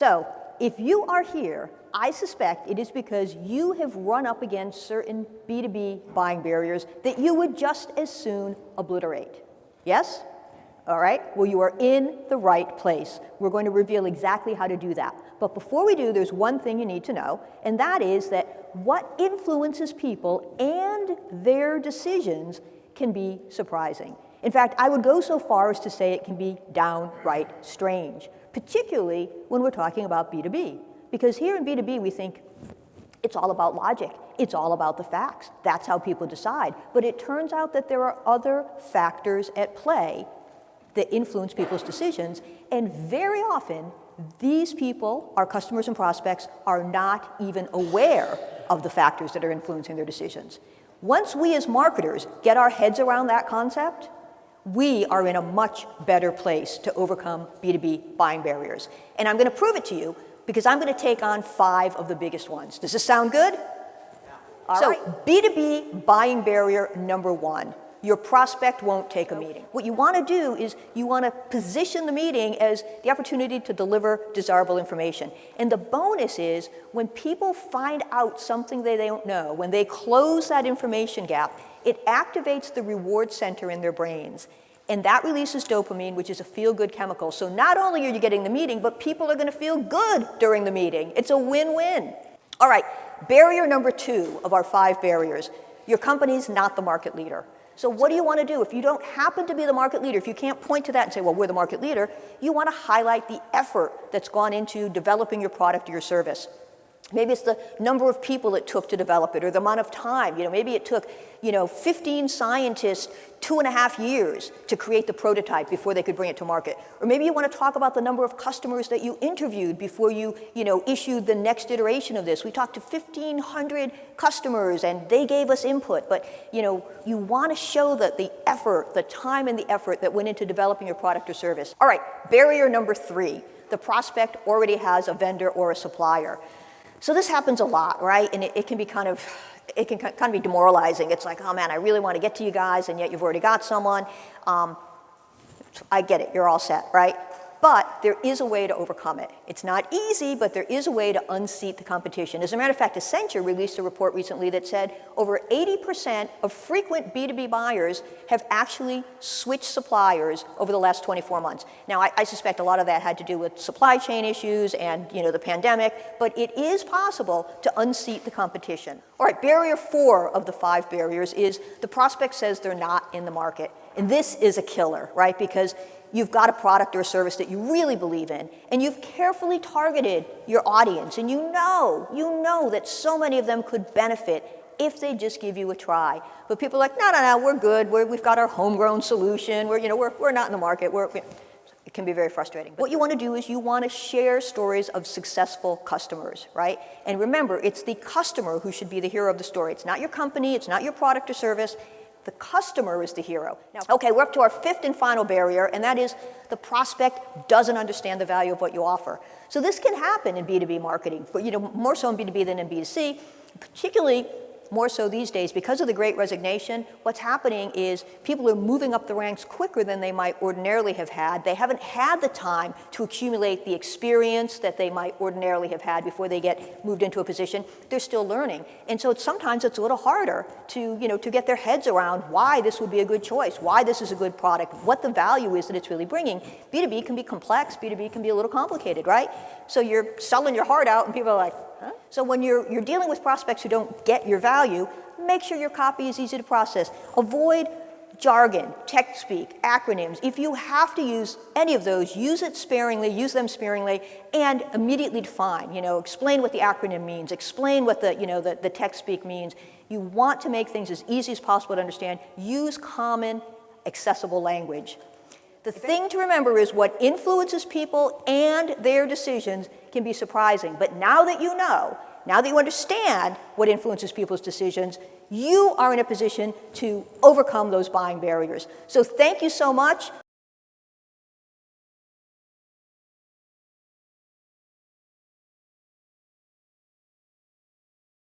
So if you are here, I suspect it is because you have run up against certain B2B buying barriers that you would just as soon obliterate. Yes? All right, well, you are in the right place. We're going to reveal exactly how to do that. But before we do, there's one thing you need to know, and that is that what influences people and their decisions can be surprising. In fact, I would go so far as to say it can be downright strange, particularly when we're talking about B2B. Because here in B2B, we think it's all about logic. It's all about the facts. That's how people decide. But it turns out that there are other factors at play that influence people's decisions, and very often, these people, our customers and prospects, are not even aware of the factors that are influencing their decisions. Once we as marketers get our heads around that concept, we are in a much better place to overcome B2B buying barriers. And I'm going to prove it to you because I'm going to take on 5 of the biggest ones. Does this sound good? Yeah. All right. B2B buying barrier number 1. Your prospect won't take a meeting. What you want to do is you want to position the meeting as the opportunity to deliver desirable information. And the bonus is when people find out something they don't know, when they close that information gap, it activates the reward center in their brains. And that releases dopamine, which is a feel-good chemical. So not only are you getting the meeting, but people are going to feel good during the meeting. It's a win-win. All right, barrier number 2 of our 5 barriers. Your company's not the market leader. So what do you want to do? If you don't happen to be the market leader, if you can't point to that and say, well, we're the market leader, you want to highlight the effort that's gone into developing your product or your service. Maybe it's the number of people it took to develop it, or the amount of time. Maybe it took, 15 scientists 2.5 years to create the prototype before they could bring it to market. Or maybe you want to talk about the number of customers that you interviewed before you, issued the next iteration of this. We talked to 1,500 customers, and they gave us input. But, you want to show that the effort, the time and the effort that went into developing your product or service. All right, barrier number 3. The prospect already has a vendor or a supplier. So this happens a lot, right? And it can be kind of be demoralizing. It's like, oh man, I really want to get to you guys, and yet you've already got someone. I get it, you're all set, right? But there is a way to overcome it. It's not easy, but there is a way to unseat the competition. As a matter of fact, Accenture released a report recently that said over 80% of frequent B2B buyers have actually switched suppliers over the last 24 months. Now, I suspect a lot of that had to do with supply chain issues and the pandemic, but it is possible to unseat the competition. All right, barrier 4 of the 5 barriers is the prospect says they're not in the market. And this is a killer, right? Because you've got a product or a service that you really believe in, and you've carefully targeted your audience, and you know that so many of them could benefit if they just give you a try. But people are like, no, we're good. We've got our homegrown solution. We're not in the market. It can be very frustrating. What you want to do is you want to share stories of successful customers, right? And remember, it's the customer who should be the hero of the story. It's not your company. It's not your product or service. The customer is the hero. Now, okay, we're up to our 5th and final barrier, and that is the prospect doesn't understand the value of what you offer. So this can happen in B2B marketing, but more so in B2B than in B2C, particularly more so these days. Because of the Great Resignation, what's happening is people are moving up the ranks quicker than they might ordinarily have had. They haven't had the time to accumulate the experience that they might ordinarily have had before they get moved into a position. They're still learning. And so sometimes it's a little harder to get their heads around why this would be a good choice, why this is a good product, what the value is that it's really bringing. B2B can be complex, B2B can be a little complicated, right? So you're selling your heart out and people are like, huh? So when you're dealing with prospects who don't get your value, make sure your copy is easy to process. Avoid jargon, tech speak, acronyms. If you have to use any of those, use them sparingly, and immediately define. Explain what the acronym means. Explain what the tech speak means. You want to make things as easy as possible to understand. Use common, accessible language. The thing to remember is what influences people and their decisions can be surprising. But now that you know, now that you understand what influences people's decisions, you are in a position to overcome those buying barriers. So thank you so much.